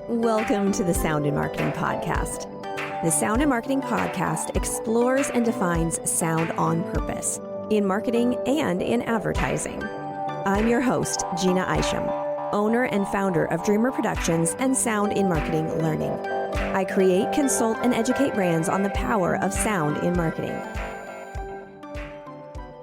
Welcome to the Sound in Marketing Podcast. The Sound in Marketing Podcast explores and defines sound on purpose in marketing and in advertising. I'm your host, Gina Isham, owner and founder of Dreamr Productions and Sound in Marketing Learning. I create, consult, and educate brands on the power of sound in marketing.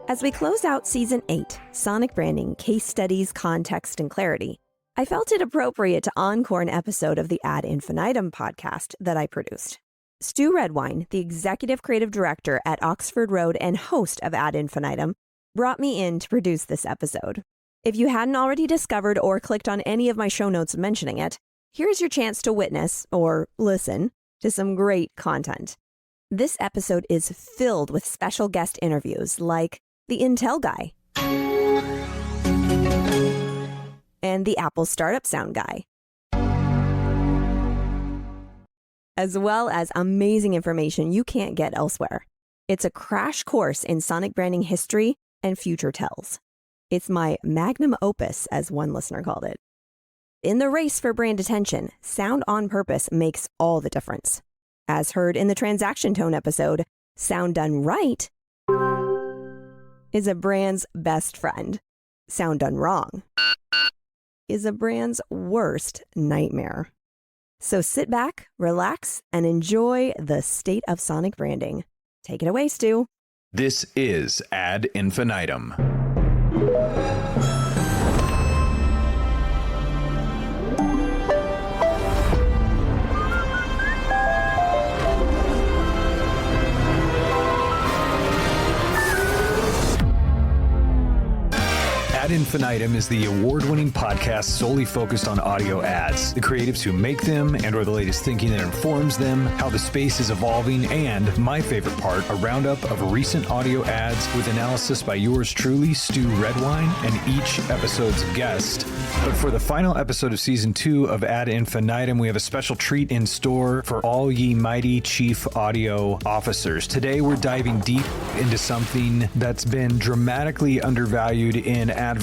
As we close out Season 8, Sonic Branding, Case Studies, Context, and Clarity, I felt it appropriate to encore an episode of the Ad Infinitum podcast that I produced. Stu Redwine, the executive creative director at Oxford Road and host of Ad Infinitum, brought me in to produce this episode. If you hadn't already discovered or clicked on any of my show notes mentioning it, here's your chance to witness or listen to some great content. This episode is filled with special guest interviews like the Intel guy and the Apple startup sound guy, as well as amazing information you can't get elsewhere. It's a crash course in sonic branding history and future tells. It's my magnum opus, as one listener called it. In the race for brand attention, sound on purpose makes all the difference. As heard in the Transaction Tone episode, sound done right is a brand's best friend. Sound done wrong is a brand's worst nightmare. So sit back, relax, and enjoy the state of sonic branding. Take it away, Stu. This is Ad Infinitum. Ad Infinitum is the award-winning podcast solely focused on audio ads, the creatives who make them and/or the latest thinking that informs them, how the space is evolving, and, my favorite part, a roundup of recent audio ads with analysis by yours truly, Stu Redwine, and each episode's guest. But for the final episode of Season 2 of Ad Infinitum, we have a special treat in store for all ye mighty chief audio officers. Today, we're diving deep into something that's been dramatically undervalued in advertising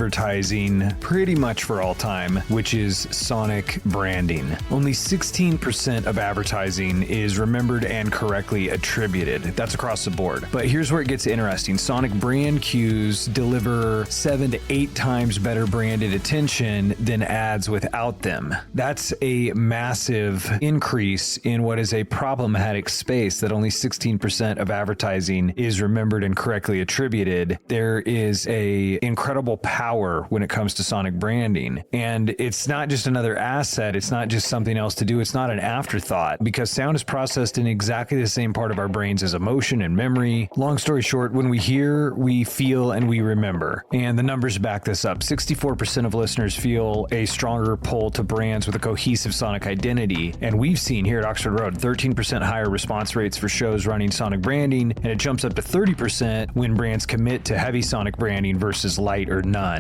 pretty much for all time, which is sonic branding. Only 16% of advertising is remembered and correctly attributed. That's across the board. But here's where it gets interesting. Sonic brand cues deliver 7 to 8 times better branded attention than ads without them. That's a massive increase in what is a problematic space that only 16% of advertising is remembered and correctly attributed. There is a incredible power when it comes to sonic branding. And it's not just another asset. It's not just something else to do. It's not an afterthought, because sound is processed in exactly the same part of our brains as emotion and memory. Long story short, when we hear, we feel, and we remember. And the numbers back this up. 64% of listeners feel a stronger pull to brands with a cohesive sonic identity. And we've seen here at Oxford Road 13% higher response rates for shows running sonic branding, and it jumps up to 30% when brands commit to heavy sonic branding versus light or none.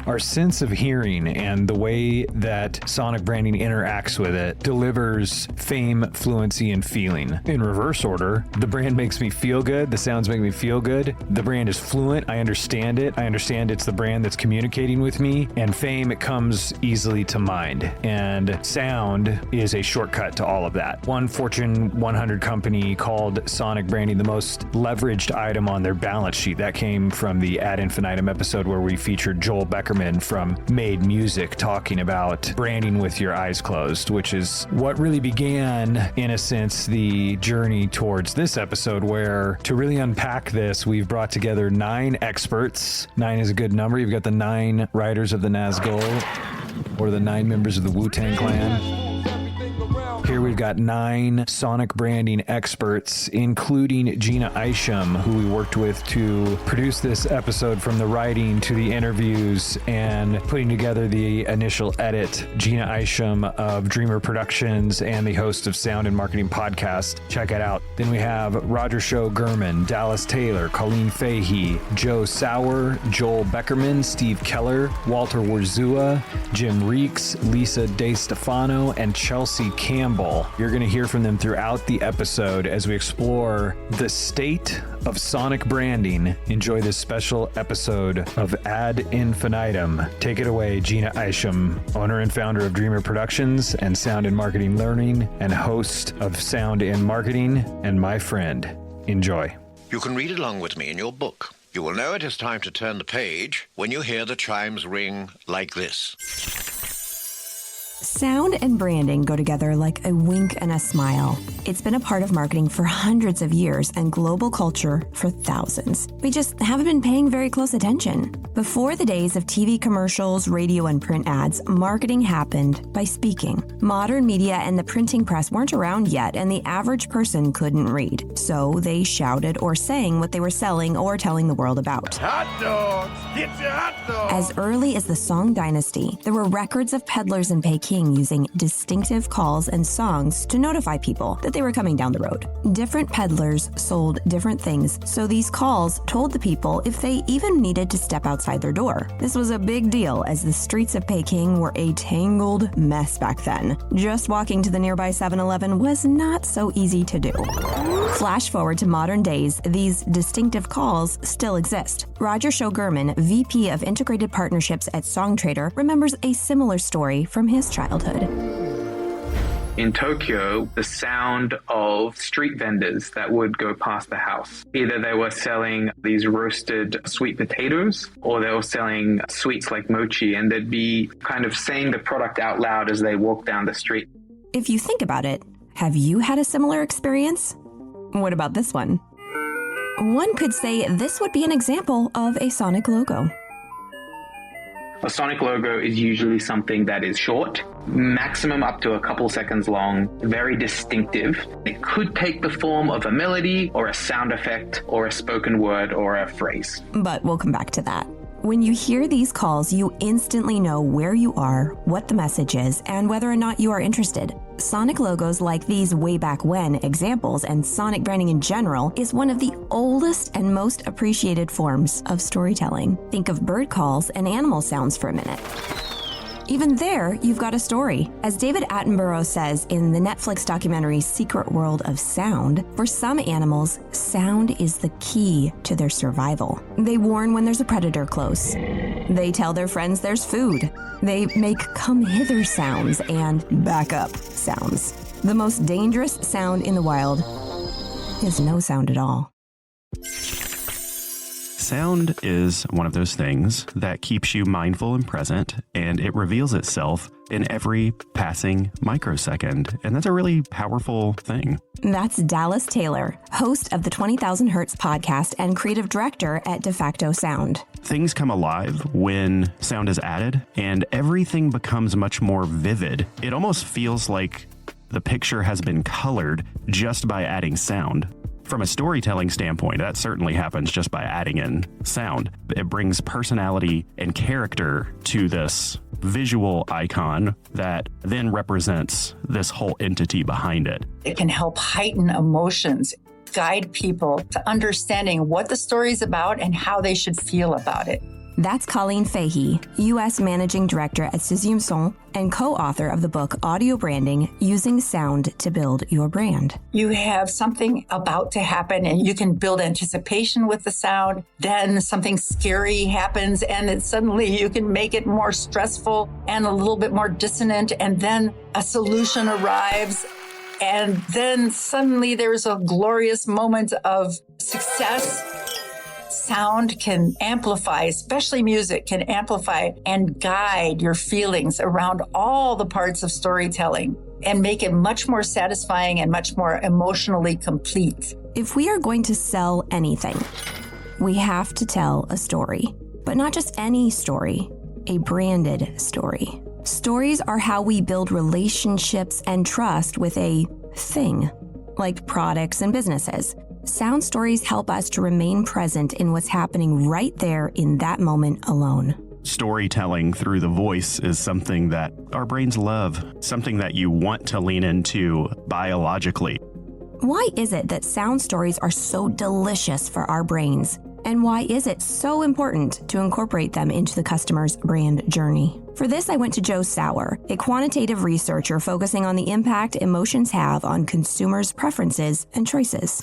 Our sense of hearing and the way that sonic branding interacts with it delivers fame, fluency, and feeling. In reverse order, the brand makes me feel good. The sounds make me feel good. The brand is fluent. I understand it. I understand it's the brand that's communicating with me. And fame, it comes easily to mind. And sound is a shortcut to all of that. One Fortune 100 company called sonic branding the most leveraged item on their balance sheet. That came from the Ad Infinitum episode where we featured Joel Beckerman from Made Music talking about branding with your eyes closed, which is what really began, in a sense, the journey towards this episode, where to really unpack this, we've brought together 9 experts. 9 is a good number. You've got the 9 riders of the Nazgul, or the 9 members of the Wu-Tang Clan. Here we've got 9 sonic branding experts, including Gina Isham, who we worked with to produce this episode, from the writing to the interviews and putting together the initial edit. Gina Isham of Dreamr Productions and the host of Sound and Marketing Podcast. Check it out. Then we have Roger Show Gurman, Dallas Taylor, Colleen Fahey, Joe Sauer, Joel Beckerman, Steve Keller, Walter Warzua, Jim Reeks, Lisa De Stefano, and Chelsea Campbell. all. You're going to hear from them throughout the episode as we explore the state of sonic branding. Enjoy this special episode of Ad Infinitum. Take it away, Gina Isham, owner and founder of Dreamr Productions and Sound and Marketing Learning, and host of Sound in Marketing, and my friend. Enjoy. You can read along with me in your book. You will know it is time to turn the page when you hear the chimes ring like this. Sound and branding go together like a wink and a smile. It's been a part of marketing for hundreds of years and global culture for thousands. We just haven't been paying very close attention. Before the days of TV commercials, radio, and print ads, marketing happened by speaking. Modern media and the printing press weren't around yet, and the average person couldn't read. So they shouted or sang what they were selling or telling the world about. Hot dogs! Get your hot dogs! As early as the Song Dynasty, there were records of peddlers in Peking using distinctive calls and songs to notify people that they were coming down the road. Different peddlers sold different things, so these calls told the people if they even needed to step outside their door. This was a big deal as the streets of Peking were a tangled mess back then. Just walking to the nearby 7-Eleven was not so easy to do. Flash forward to modern days, these distinctive calls still exist. Roger Shogurman, VP of Integrated Partnerships at Songtrader, remembers a similar story from his childhood. In Tokyo, the sound of street vendors that would go past the house. Either they were selling these roasted sweet potatoes, or they were selling sweets like mochi, and they'd be kind of saying the product out loud as they walk down the street. If you think about it, have you had a similar experience? What about this one? One could say this would be an example of a sonic logo. A sonic logo is usually something that is short, maximum up to a couple seconds long, very distinctive. It could take the form of a melody or a sound effect or a spoken word or a phrase. But we'll come back to that. When you hear these calls, you instantly know where you are, what the message is, and whether or not you are interested. Sonic logos like these way back when examples and sonic branding in general is one of the oldest and most appreciated forms of storytelling. Think of bird calls and animal sounds for a minute. Even there, you've got a story. As David Attenborough says in the Netflix documentary Secret World of Sound, for some animals, sound is the key to their survival. They warn when there's a predator close. They tell their friends there's food. They make come hither sounds and back up sounds. The most dangerous sound in the wild is no sound at all. Sound is one of those things that keeps you mindful and present, and it reveals itself in every passing microsecond. And that's a really powerful thing. That's Dallas Taylor, host of the 20,000 Hertz podcast and creative director at De Facto Sound. Things come alive when sound is added, and everything becomes much more vivid. It almost feels like the picture has been colored just by adding sound. From a storytelling standpoint, that certainly happens just by adding in sound. It brings personality and character to this visual icon that then represents this whole entity behind it. It can help heighten emotions, guide people to understanding what the story's about and how they should feel about it. That's Colleen Fahey, U.S. Managing Director at Cesium and co-author of the book Audio Branding, Using Sound to Build Your Brand. You have something about to happen and you can build anticipation with the sound. Then something scary happens and then suddenly you can make it more stressful and a little bit more dissonant. And then a solution arrives. And then suddenly there's a glorious moment of success. Sound can amplify, especially music, can amplify and guide your feelings around all the parts of storytelling and make it much more satisfying and much more emotionally complete. If we are going to sell anything, we have to tell a story. But not just any story, a branded story. Stories are how we build relationships and trust with a thing, like products and businesses. Sound stories help us to remain present in what's happening right there in that moment alone. Storytelling through the voice is something that our brains love, something that you want to lean into biologically. Why is it that sound stories are so delicious for our brains? And why is it so important to incorporate them into the customer's brand journey? For this, I went to Joe Sauer, a quantitative researcher focusing on the impact emotions have on consumers' preferences and choices.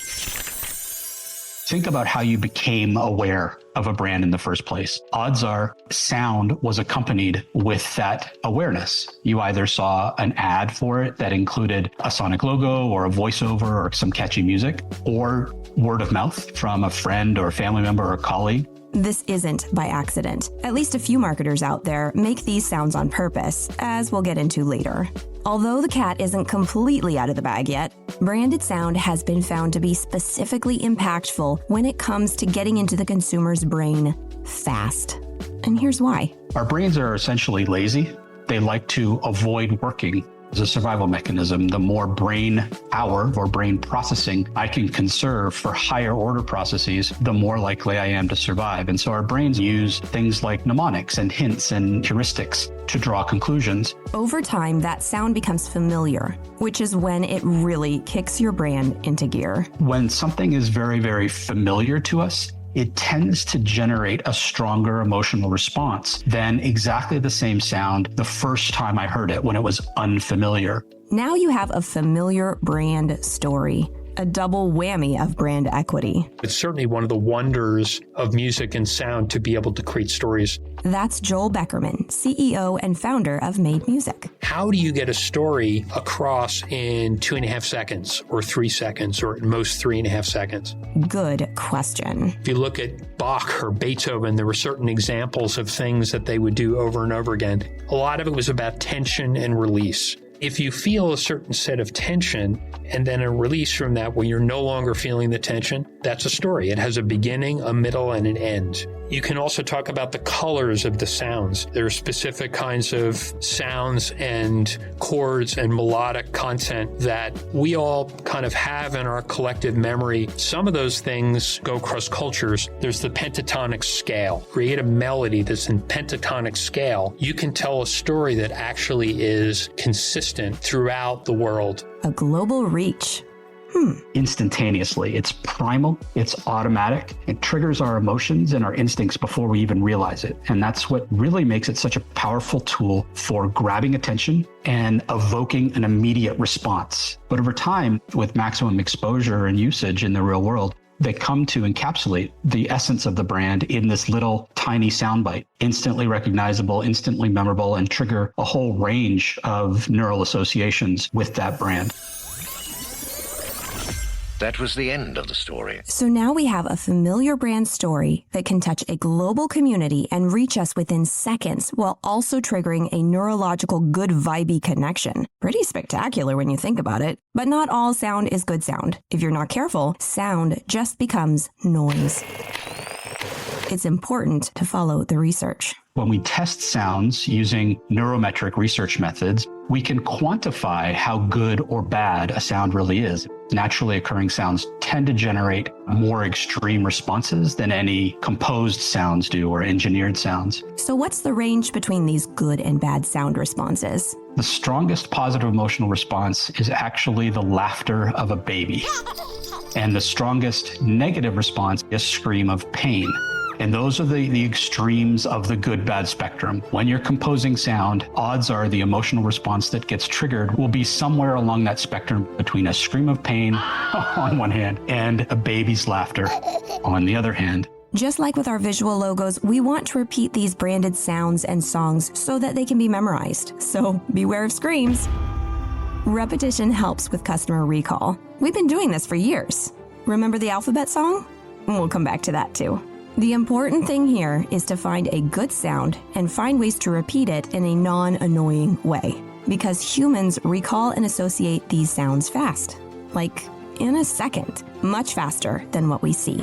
Think about how you became aware of a brand in the first place. Odds are sound was accompanied with that awareness. You either saw an ad for it that included a sonic logo or a voiceover or some catchy music, or word of mouth from a friend or a family member or a colleague. This isn't by accident. At least a few marketers out there make these sounds on purpose, as we'll get into later. Although the cat isn't completely out of the bag yet, branded sound has been found to be specifically impactful when it comes to getting into the consumer's brain fast. And here's why. Our brains are essentially lazy. They like to avoid working. As a survival mechanism, the more brain power or brain processing I can conserve for higher order processes, the more likely I am to survive. And so our brains use things like mnemonics and hints and heuristics to draw conclusions. Over time, that sound becomes familiar, which is when it really kicks your brain into gear. When something is very, very familiar to us, it tends to generate a stronger emotional response than exactly the same sound the first time I heard it when it was unfamiliar. Now you have a familiar brand story, a double whammy of brand equity. It's certainly one of the wonders of music and sound to be able to create stories. That's Joel Beckerman, CEO and founder of Made Music. How do you get a story across in 2.5 seconds or 3 seconds or at most 3.5 seconds? Good question. If you look at Bach or Beethoven, there were certain examples of things that they would do over and over again. A lot of it was about tension and release. If you feel a certain set of tension and then a release from that where you're no longer feeling the tension, that's a story. It has a beginning, a middle, and an end. You can also talk about the colors of the sounds. There are specific kinds of sounds and chords and melodic content that we all kind of have in our collective memory. Some of those things go across cultures. There's the pentatonic scale. Create a melody that's in pentatonic scale. You can tell a story that actually is consistent throughout the world. A global reach. Instantaneously. It's primal, it's automatic, it triggers our emotions and our instincts before we even realize it. And that's what really makes it such a powerful tool for grabbing attention and evoking an immediate response. But over time, with maximum exposure and usage in the real world, they come to encapsulate the essence of the brand in this little tiny soundbite, instantly recognizable, instantly memorable, and trigger a whole range of neural associations with that brand. That was the end of the story. So now we have a familiar brand story that can touch a global community and reach us within seconds while also triggering a neurological good vibey connection. Pretty spectacular when you think about it. But not all sound is good sound. If you're not careful, sound just becomes noise. It's important to follow the research. When we test sounds using neurometric research methods, we can quantify how good or bad a sound really is. Naturally occurring sounds tend to generate more extreme responses than any composed sounds do or engineered sounds. So what's the range between these good and bad sound responses? The strongest positive emotional response is actually the laughter of a baby. And the strongest negative response is a scream of pain. And those are the extremes of the good-bad spectrum. When you're composing sound, odds are the emotional response that gets triggered will be somewhere along that spectrum between a scream of pain on one hand and a baby's laughter on the other hand. Just like with our visual logos, we want to repeat these branded sounds and songs so that they can be memorized. So beware of screams. Repetition helps with customer recall. We've been doing this for years. Remember the alphabet song? We'll come back to that too. The important thing here is to find a good sound and find ways to repeat it in a non-annoying way. Because humans recall and associate these sounds fast, like in a second, much faster than what we see.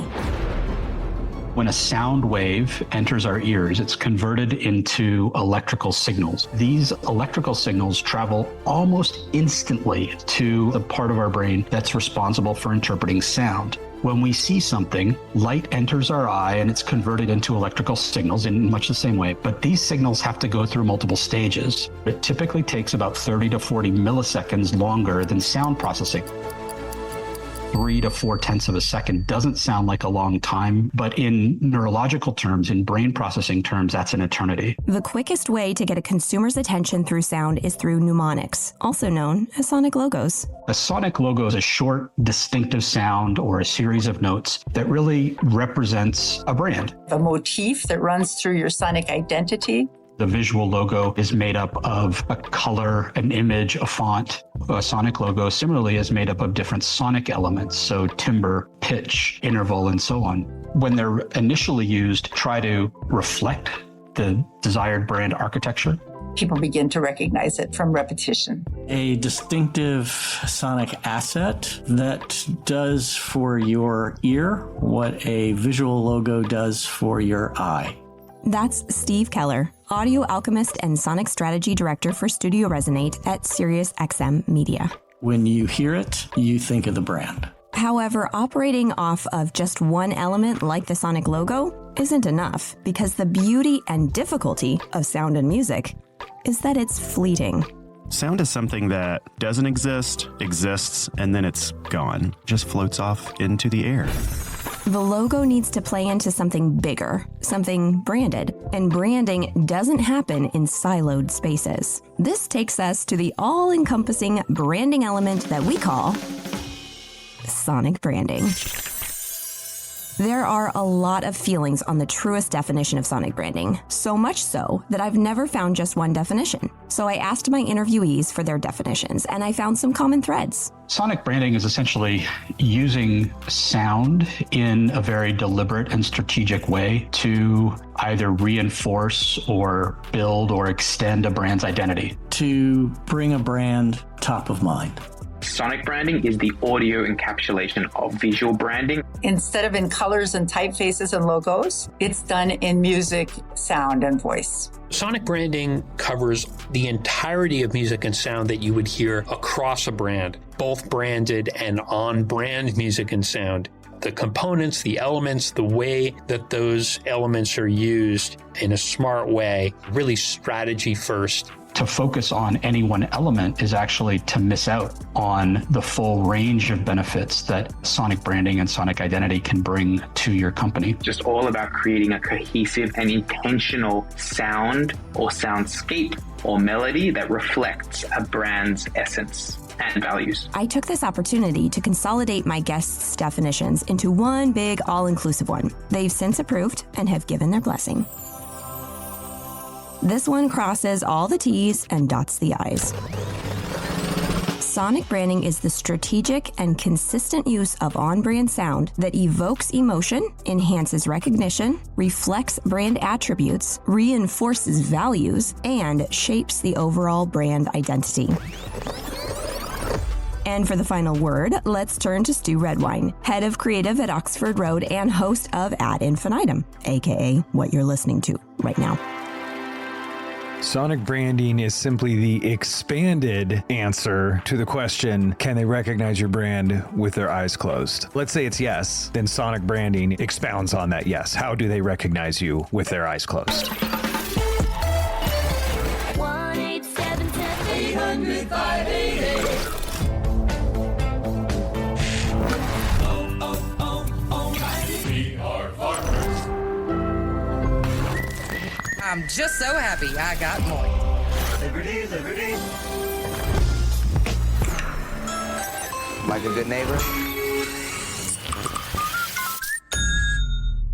When a sound wave enters our ears, it's converted into electrical signals. These electrical signals travel almost instantly to the part of our brain that's responsible for interpreting sound. When we see something, light enters our eye and it's converted into electrical signals in much the same way. But these signals have to go through multiple stages. It typically takes about 30 to 40 milliseconds longer than sound processing. 3 to 4/10 of a second doesn't sound like a long time, but in neurological terms, in brain processing terms, that's an eternity. The quickest way to get a consumer's attention through sound is through mnemonics, also known as sonic logos. A sonic logo is a short, distinctive sound or a series of notes that really represents a brand. The motif that runs through your sonic identity. The visual logo is made up of a color, an image, a font. A sonic logo similarly is made up of different sonic elements, so timbre, pitch, interval, and so on. When they're initially used, try to reflect the desired brand architecture. People begin to recognize it from repetition. A distinctive sonic asset that does for your ear what a visual logo does for your eye. That's Steve Keller, audio alchemist and sonic strategy director for Studio Resonate at SiriusXM Media. When you hear it, you think of the brand. However, operating off of just one element like the sonic logo isn't enough, because the beauty and difficulty of sound and music is that it's fleeting. Sound is something that doesn't exist, exists, and then it's gone. Just floats off into the air. The logo needs to play into something bigger, something branded, and branding doesn't happen in siloed spaces. This takes us to the all-encompassing branding element that we call sonic branding. There are a lot of feelings on the truest definition of sonic branding, so much so that I've never found just one definition. So I asked my interviewees for their definitions, and I found some common threads. Sonic branding is essentially using sound in a very deliberate and strategic way to either reinforce or build or extend a brand's identity. To bring a brand top of mind. Sonic branding is the audio encapsulation of visual branding. Instead of in colors and typefaces and logos, it's done in music, sound, and voice. Sonic branding covers the entirety of music and sound that you would hear across a brand, both branded and on-brand music and sound. The components, the elements, the way that those elements are used in a smart way, really strategy first. To focus on any one element is actually to miss out on the full range of benefits that sonic branding and sonic identity can bring to your company. Just all about creating a cohesive and intentional sound or soundscape or melody that reflects a brand's essence and values. I took this opportunity to consolidate my guests' definitions into one big all-inclusive one. They've since approved and have given their blessing. This one crosses all the T's and dots the I's. Sonic branding is the strategic and consistent use of on-brand sound that evokes emotion, enhances recognition, reflects brand attributes, reinforces values, and shapes the overall brand identity. And for the final word, let's turn to Stu Redwine, head of creative at Oxford Road and host of Ad Infinitum, aka what you're listening to right now. Sonic branding is simply the expanded answer to the question, can they recognize your brand with their eyes closed? Let's say it's yes, then sonic branding expounds on that yes. How do they recognize you with their eyes closed? 1-877-800-5888. We are farmers. I'm just so happy I got more. Liberty, liberty. Like a good neighbor?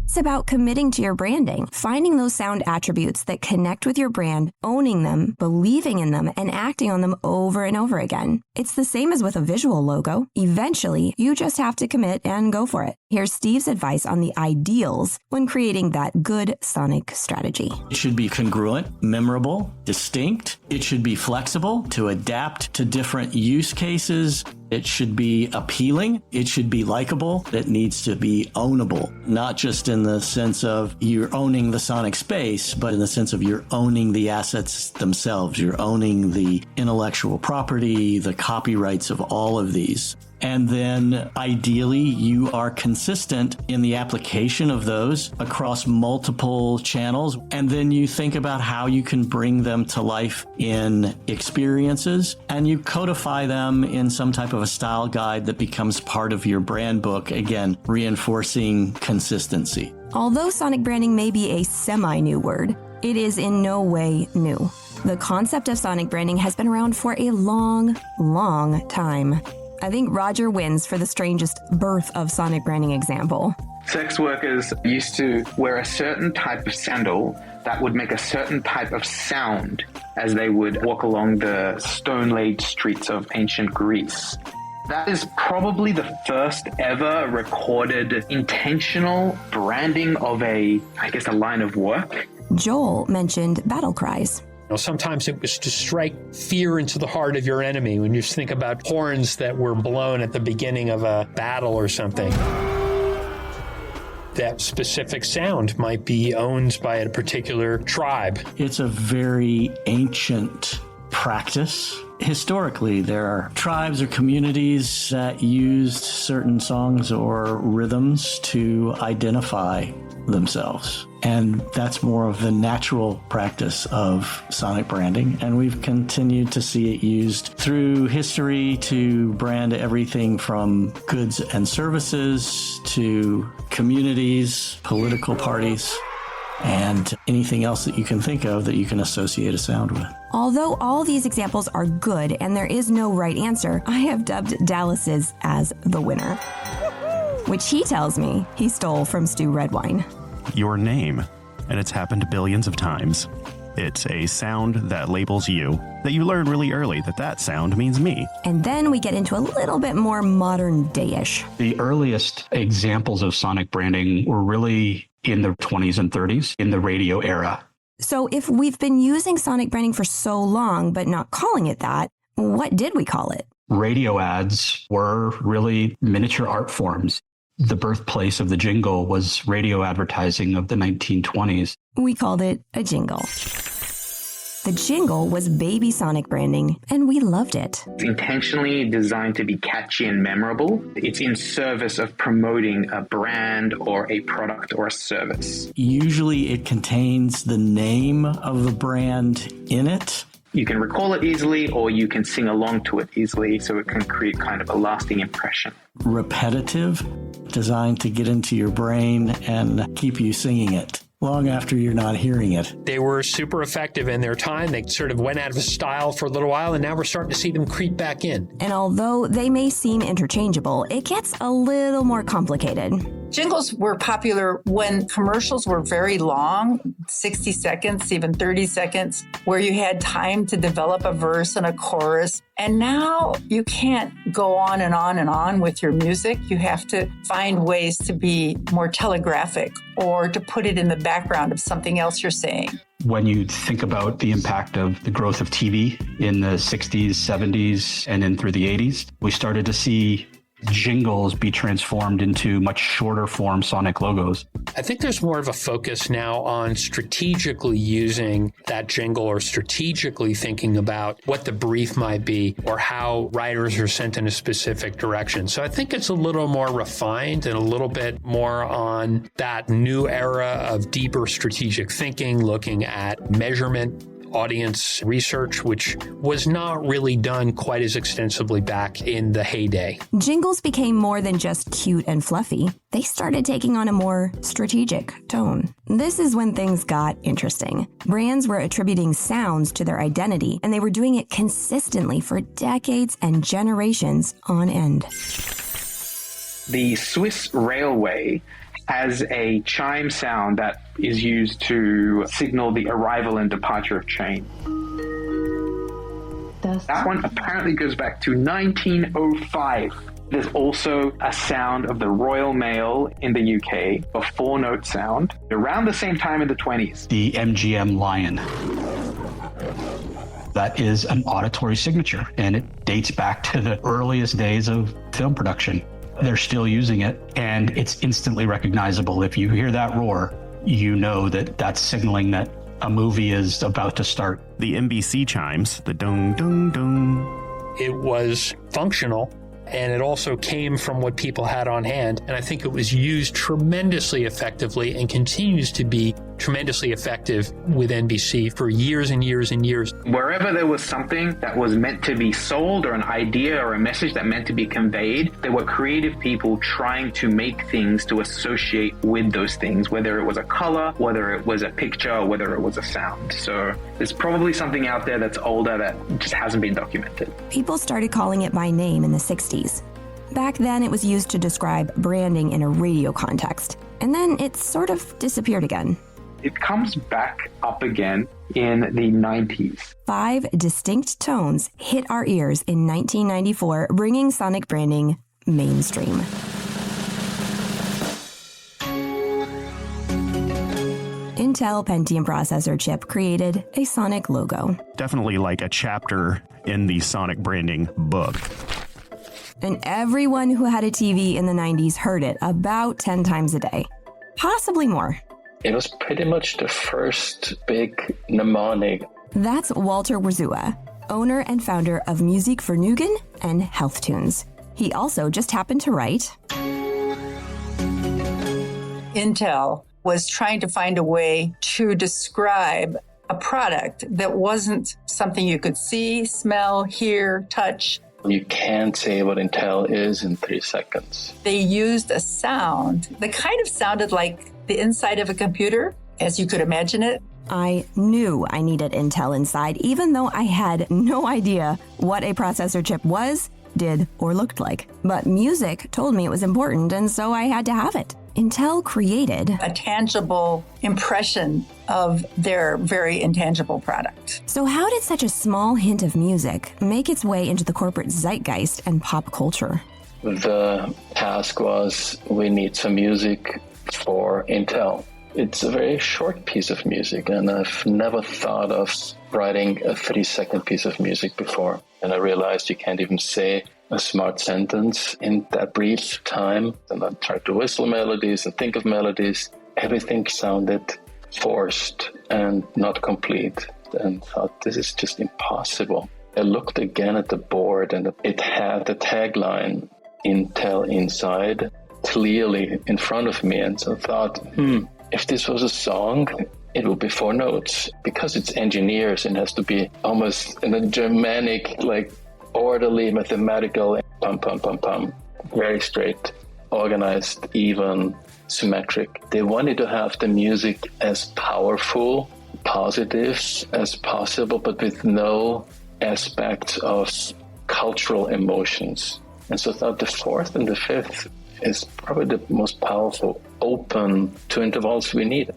It's about committing to your branding, finding those sound attributes that connect with your brand, owning them, believing in them, and acting on them over and over again. It's the same as with a visual logo. Eventually, you just have to commit and go for it. Here's Steve's advice on the ideals when creating that good sonic strategy. It should be congruent, memorable, distinct. It should be flexible to adapt to different use cases. It should be appealing. It should be likable. It needs to be ownable, not just in the sense of you're owning the sonic space, but in the sense of you're owning the assets themselves. You're owning the intellectual property, the copyrights of all of these. And then ideally, you are consistent in the application of those across multiple channels. And then you think about how you can bring them to life in experiences, and you codify them in some type of a style guide that becomes part of your brand book, again, reinforcing consistency. Although sonic branding may be a semi-new word, it is in no way new. The concept of sonic branding has been around for a long, long time. I think Roger wins for the strangest birth of sonic branding example. Sex workers used to wear a certain type of sandal that would make a certain type of sound as they would walk along the stone-laid streets of ancient Greece. That is probably the first ever recorded intentional branding of a line of work. Joel mentioned battle cries. Sometimes it was to strike fear into the heart of your enemy. When you think about horns that were blown at the beginning of a battle or something, that specific sound might be owned by a particular tribe. It's a very ancient practice. Historically, there are tribes or communities that used certain songs or rhythms to identify themselves. And that's more of the natural practice of sonic branding. And we've continued to see it used through history to brand everything from goods and services to communities, political parties, and anything else that you can think of that you can associate a sound with. Although all these examples are good and there is no right answer, I have dubbed Dallas's as the winner, which he tells me he stole from Stu Redwine. Your name, and it's happened billions of times. It's a sound that labels you, that you learn really early that sound means me. And then we get into a little bit more modern day-ish. The earliest examples of sonic branding were really in the 20s and 30s, in the radio era. So if we've been using sonic branding for so long, but not calling it that, what did we call it? Radio ads were really miniature art forms. The birthplace of the jingle was radio advertising of the 1920s. We called it a jingle. The jingle was baby sonic branding, and we loved it. It's intentionally designed to be catchy and memorable. It's in service of promoting a brand or a product or a service. Usually it contains the name of the brand in it. You can recall it easily, or you can sing along to it easily, so it can create kind of a lasting impression. Repetitive, designed to get into your brain and keep you singing it long after you're not hearing it. They were super effective in their time. They sort of went out of style for a little while, and now we're starting to see them creep back in. And although they may seem interchangeable, it gets a little more complicated. Jingles were popular when commercials were very long, 60 seconds, even 30 seconds, where you had time to develop a verse and a chorus. And now you can't go on and on and on with your music. You have to find ways to be more telegraphic or to put it in the background of something else you're saying. When you think about the impact of the growth of TV in the 60s, 70s, and then through the 80s, we started to see jingles be transformed into much shorter form sonic logos. I think there's more of a focus now on strategically using that jingle or strategically thinking about what the brief might be or how writers are sent in a specific direction. So I think it's a little more refined and a little bit more on that new era of deeper strategic thinking, looking at measurement, audience research, which was not really done quite as extensively back in the heyday. Jingles became more than just cute and fluffy. They started taking on a more strategic tone. This is when things got interesting. Brands were attributing sounds to their identity, and they were doing it consistently for decades and generations on end. The Swiss Railway has a chime sound that is used to signal the arrival and departure of train. That one apparently goes back to 1905. There's also a sound of the Royal Mail in the UK, a 4-note sound, around the same time in the 20s. The MGM Lion. That is an auditory signature, and it dates back to the earliest days of film production. They're still using it, and it's instantly recognizable. If you hear that roar, you know that that's signaling that a movie is about to start. The NBC chimes, the dong, dong, dong. It was functional And it also came from what people had on hand. And I think it was used tremendously effectively and continues to be tremendously effective with NBC for years and years and years. Wherever there was something that was meant to be sold, or an idea or a message that meant to be conveyed, there were creative people trying to make things to associate with those things, whether it was a color, whether it was a picture, or whether it was a sound. So there's probably something out there that's older that just hasn't been documented. People started calling it by name in the 60s. Back then, it was used to describe branding in a radio context, and then it sort of disappeared again. It comes back up again in the 90s. 5 distinct tones hit our ears in 1994, bringing sonic branding mainstream. Intel Pentium processor chip created a sonic logo. Definitely like a chapter in the sonic branding book. And everyone who had a TV in the 90s heard it about 10 times a day, possibly more. It was pretty much the first big mnemonic. That's Walter Warzua, owner and founder of Music for Nugan and Health Tunes. He also just happened to write, Intel was trying to find a way to describe a product that wasn't something you could see, smell, hear, touch. You can't say what Intel is in 3 seconds. They used a sound that kind of sounded like the inside of a computer, as you could imagine it. I knew I needed Intel inside, even though I had no idea what a processor chip was, did, or looked like. But music told me it was important, and so I had to have it. Intel created a tangible impression of their very intangible product. So how did such a small hint of music make its way into the corporate zeitgeist and pop culture? The task was, we need some music for Intel. It's a very short piece of music, and I've never thought of writing a 3-second piece of music before. And I realized you can't even say a smart sentence in that brief time. And I tried to whistle melodies and think of melodies. Everything sounded forced and not complete, and thought, this is just impossible. I looked again at the board, and it had the tagline, Intel Inside, clearly in front of me. And so I thought, if this was a song, it would be 4 notes. Because it's engineers, it has to be almost in a Germanic, like orderly, mathematical, pum, pum, pum, pum. Very straight, organized, even, symmetric. They wanted to have the music as powerful, positive as possible, but with no aspects of cultural emotions. And so I thought the 4th and the 5th is probably the most powerful, open to intervals we need.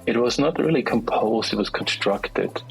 It was not really composed, it was constructed.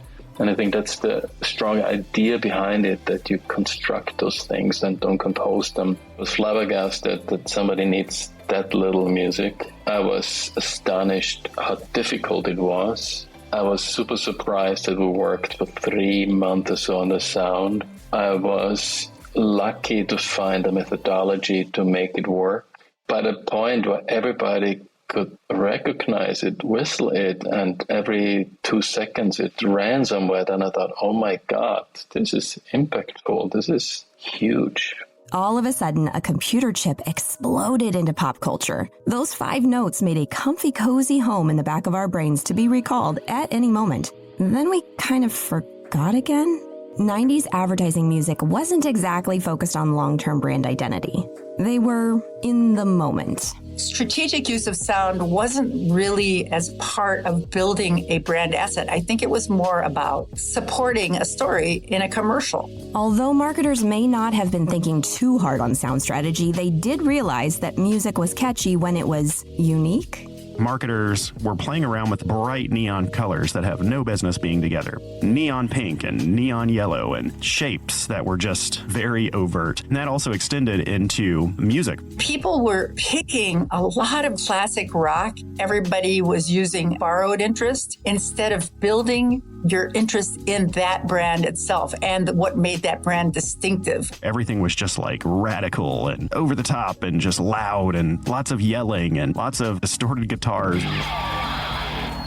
And I think that's the strong idea behind it, that you construct those things and don't compose them. I was flabbergasted that somebody needs that little music. I was astonished how difficult it was. I was super surprised that we worked for 3 months or so on the sound. I was lucky to find a methodology to make it work. By the point where everybody could recognize it, whistle it, and every 2 seconds it ran somewhere, then I thought, oh my God, this is impactful. This is huge. All of a sudden, a computer chip exploded into pop culture. Those 5 notes made a comfy, cozy home in the back of our brains to be recalled at any moment. Then we kind of forgot again. 90s advertising music wasn't exactly focused on long-term brand identity. They were in the moment. Strategic use of sound wasn't really as part of building a brand asset. I think it was more about supporting a story in a commercial. Although marketers may not have been thinking too hard on sound strategy, they did realize that music was catchy when it was unique. Marketers were playing around with bright neon colors that have no business being together. Neon pink and neon yellow, and shapes that were just very overt. And that also extended into music. People were picking a lot of classic rock. Everybody was using borrowed interest instead of building your interest in that brand itself and what made that brand distinctive. Everything was just like radical and over the top and just loud and lots of yelling and lots of distorted guitars.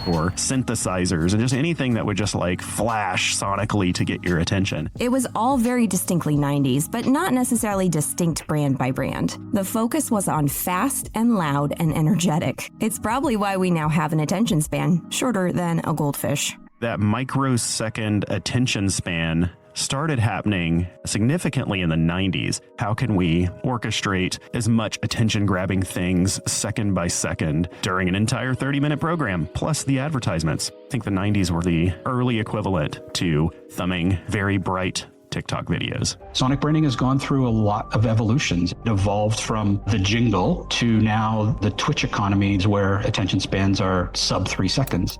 or synthesizers and just anything that would just like flash sonically to get your attention. It was all very distinctly 90s, but not necessarily distinct brand by brand. The focus was on fast and loud and energetic. It's probably why we now have an attention span shorter than a goldfish. That microsecond attention span started happening significantly in the 90s. How can we orchestrate as much attention-grabbing things second by second during an entire 30-minute program, plus the advertisements? I think the 90s were the early equivalent to thumbing very bright TikTok videos. Sonic branding has gone through a lot of evolutions. It evolved from the jingle to now the Twitch economies where attention spans are sub 3 seconds.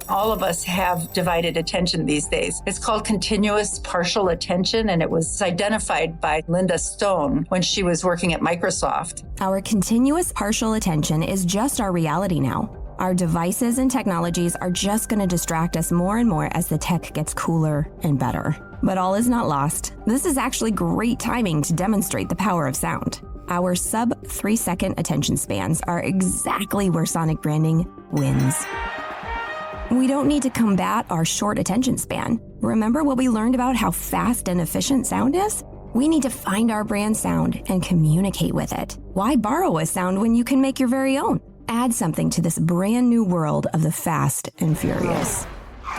All of us have divided attention these days. It's called continuous partial attention, and it was identified by Linda Stone when she was working at Microsoft. Our continuous partial attention is just our reality now. Our devices and technologies are just going to distract us more and more as the tech gets cooler and better. But all is not lost. This is actually great timing to demonstrate the power of sound. Our sub 3 second attention spans are exactly where sonic branding wins. We don't need to combat our short attention span. Remember what we learned about how fast and efficient sound is? We need to find our brand sound and communicate with it. Why borrow a sound when you can make your very own? Add something to this brand new world of the fast and furious.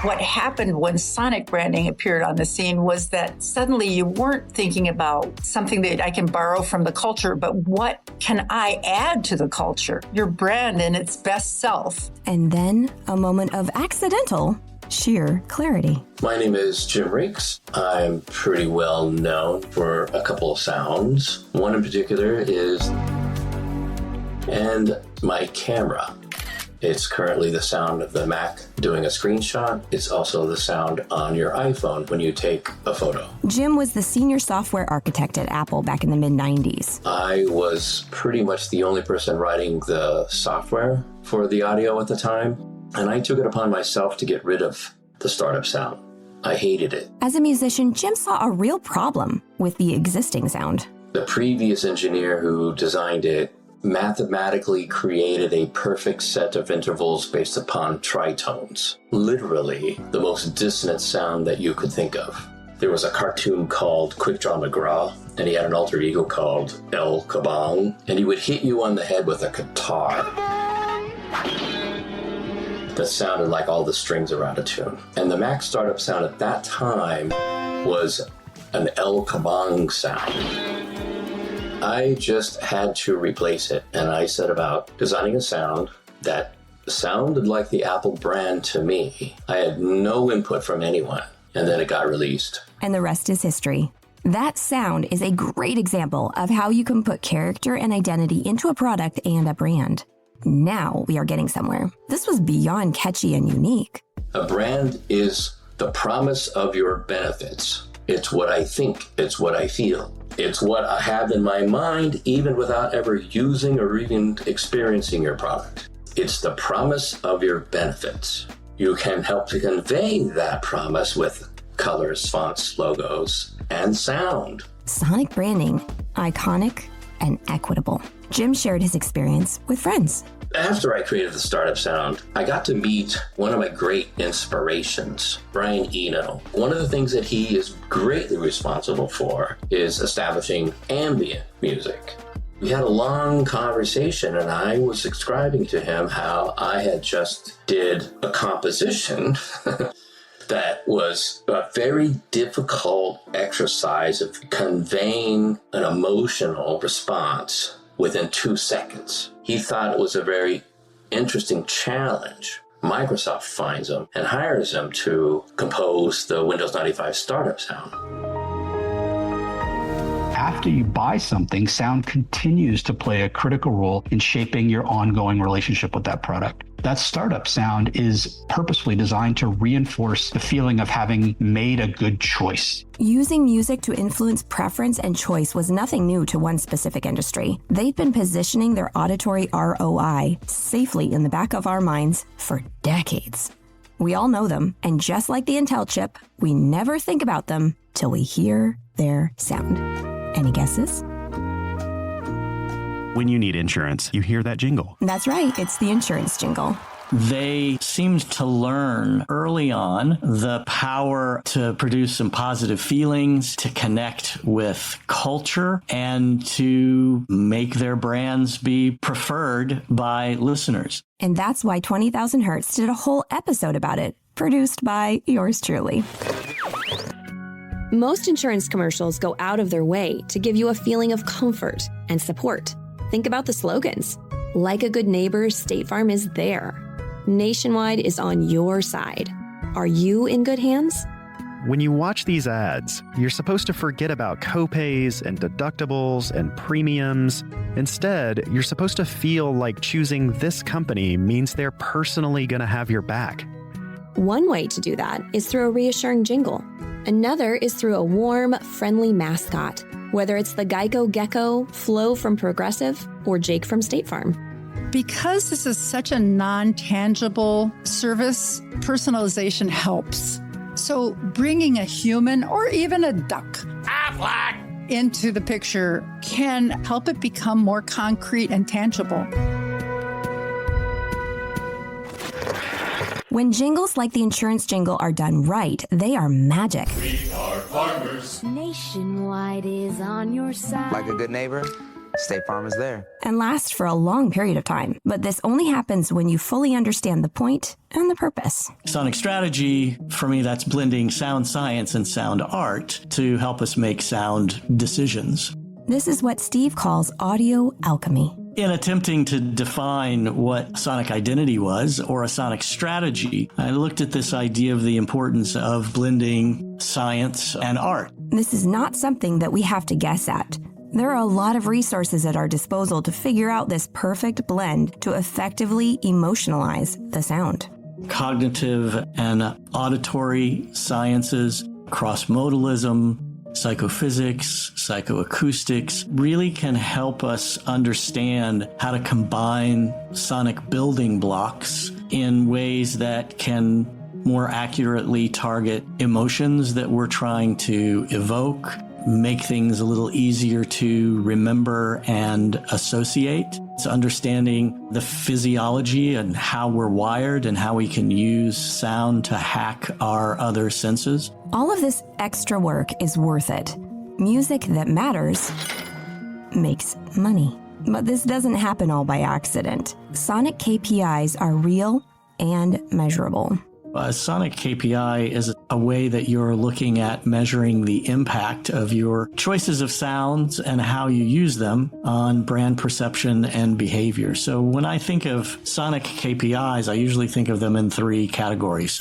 What happened when sonic branding appeared on the scene was that suddenly you weren't thinking about something that I can borrow from the culture, but what can I add to the culture? Your brand in its best self. And then a moment of accidental, sheer clarity. My name is Jim Reeks. I'm pretty well known for a couple of sounds. One in particular is, and my camera. It's currently the sound of the Mac doing a screenshot. It's also the sound on your iPhone when you take a photo. Jim was the senior software architect at Apple back in the mid-90s. I was pretty much the only person writing the software for the audio at the time, and I took it upon myself to get rid of the startup sound. I hated it. As a musician, Jim saw a real problem with the existing sound. The previous engineer who designed it mathematically created a perfect set of intervals based upon tritones. Literally the most dissonant sound that you could think of. There was a cartoon called Quick Draw McGraw, and he had an alter ego called El Kabong, and he would hit you on the head with a guitar that sounded like all the strings are out of tune. And the Mac startup sound at that time was an El Kabong sound. I just had to replace it, and I set about designing a sound that sounded like the Apple brand to me. I had no input from anyone, and then it got released. And the rest is history. That sound is a great example of how you can put character and identity into a product and a brand. Now we are getting somewhere. This was beyond catchy and unique. A brand is the promise of your benefits. It's what I think. It's what I feel. It's what I have in my mind, even without ever using or even experiencing your product. It's the promise of your benefits. You can help to convey that promise with colors, fonts, logos, and sound. Sonic branding, iconic and equitable. Jim shared his experience with friends. After I created the startup sound, I got to meet one of my great inspirations, Brian Eno. One of the things that he is greatly responsible for is establishing ambient music. We had a long conversation, and I was describing to him how I had just did a composition that was a very difficult exercise of conveying an emotional response within 2 seconds. He thought it was a very interesting challenge. Microsoft finds him and hires him to compose the Windows 95 startup sound. After you buy something, sound continues to play a critical role in shaping your ongoing relationship with that product. That startup sound is purposefully designed to reinforce the feeling of having made a good choice. Using music to influence preference and choice was nothing new to one specific industry. They'd been positioning their auditory ROI safely in the back of our minds for decades. We all know them, and just like the Intel chip, we never think about them till we hear their sound. Any guesses? When you need insurance, you hear that jingle. That's right, it's the insurance jingle. They seemed to learn early on the power to produce some positive feelings, to connect with culture, and to make their brands be preferred by listeners. And that's why 20,000 Hertz did a whole episode about it, produced by yours truly. Most insurance commercials go out of their way to give you a feeling of comfort and support. Think about the slogans. Like a good neighbor, State Farm is there. Nationwide is on your side. Are you in good hands? When you watch these ads, you're supposed to forget about copays and deductibles and premiums. Instead, you're supposed to feel like choosing this company means they're personally going to have your back. One way to do that is through a reassuring jingle. Another is through a warm, friendly mascot, whether it's the Geico Gecko, Flo from Progressive, or Jake from State Farm. Because this is such a non-tangible service, personalization helps. So bringing a human or even a duck into the picture can help it become more concrete and tangible. When jingles like the insurance jingle are done right, they are magic. We are farmers. Nationwide is on your side. Like a good neighbor, State Farm is there. And last for a long period of time. But this only happens when you fully understand the point and the purpose. Sonic strategy, for me, that's blending sound science and sound art to help us make sound decisions. This is what Steve calls audio alchemy. In attempting to define what sonic identity was or a sonic strategy, I looked at this idea of the importance of blending science and art. This is not something that we have to guess at. There are a lot of resources at our disposal to figure out this perfect blend to effectively emotionalize the sound. Cognitive and auditory sciences, cross-modalism, psychophysics, psychoacoustics really can help us understand how to combine sonic building blocks in ways that can more accurately target emotions that we're trying to evoke, make things a little easier to remember and associate. It's understanding the physiology and how we're wired and how we can use sound to hack our other senses. All of this extra work is worth it. Music that matters makes money. But this doesn't happen all by accident. Sonic KPIs are real and measurable. A sonic KPI is a way that you're looking at measuring the impact of your choices of sounds and how you use them on brand perception and behavior. So when I think of sonic KPIs, I usually think of them in three categories.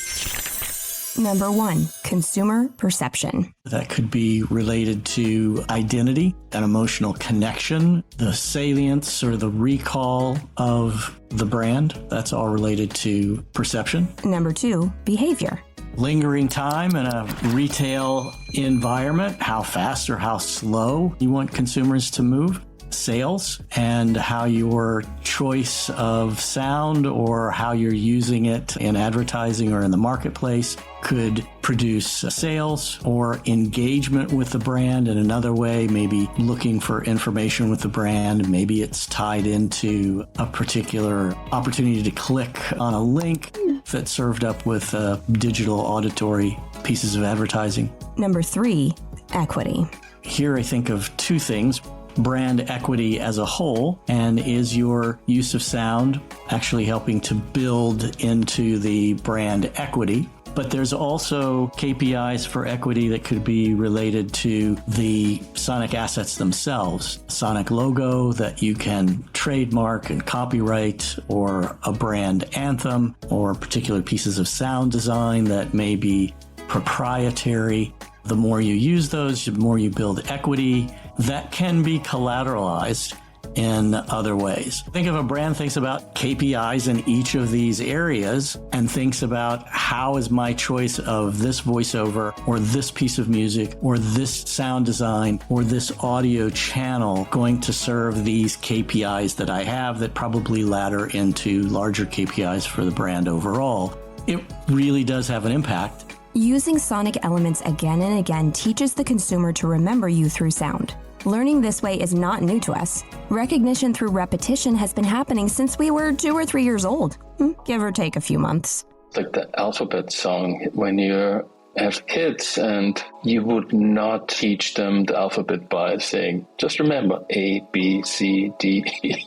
Number 1, consumer perception. That could be related to identity, an emotional connection, the salience or the recall of the brand. That's all related to perception. Number 2, behavior. Lingering time in a retail environment, how fast or how slow you want consumers to move. Sales and how your choice of sound or how you're using it in advertising or in the marketplace could produce sales or engagement with the brand in another way, maybe looking for information with the brand. Maybe it's tied into a particular opportunity to click on a link that's served up with digital auditory pieces of advertising. Number 3, equity. Here I think of two things. Brand equity as a whole, and is your use of sound actually helping to build into the brand equity? But there's also KPIs for equity that could be related to the sonic assets themselves. Sonic logo that you can trademark and copyright, or a brand anthem, or particular pieces of sound design that may be proprietary. The more you use those, the more you build equity. That can be collateralized in other ways. Think of a brand thinks about KPIs in each of these areas and thinks about how is my choice of this voiceover or this piece of music or this sound design or this audio channel going to serve these KPIs that I have that probably ladder into larger KPIs for the brand overall. It really does have an impact. Using sonic elements again and again teaches the consumer to remember you through sound. Learning this way is not new to us. Recognition through repetition has been happening since we were 2 or 3 years old. give or take a few months. It's like the alphabet song when you have kids and you would not teach them the alphabet by saying, just remember A, B, C, D, E.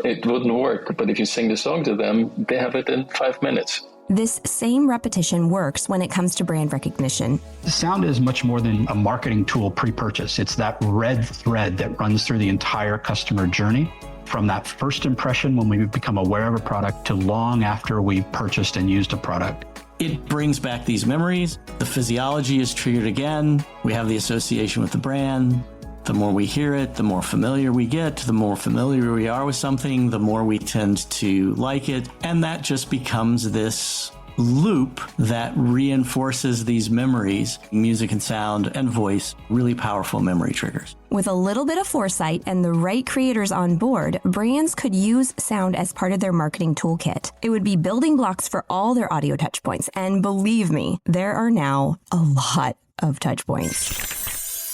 It wouldn't work. But if you sing the song to them, they have it in 5 minutes. This same repetition works when it comes to brand recognition. Sound is much more than a marketing tool pre-purchase. It's that red thread that runs through the entire customer journey, from that first impression when we become aware of a product to long after we've purchased and used a product. It brings back these memories. The physiology is triggered again. We have the association with the brand. The more we hear it, the more familiar we get. The more familiar we are with something, the more we tend to like it. And that just becomes this loop that reinforces these memories. Music and sound and voice, really powerful memory triggers. With a little bit of foresight and the right creators on board, brands could use sound as part of their marketing toolkit. It would be building blocks for all their audio touchpoints. And believe me, there are now a lot of touchpoints.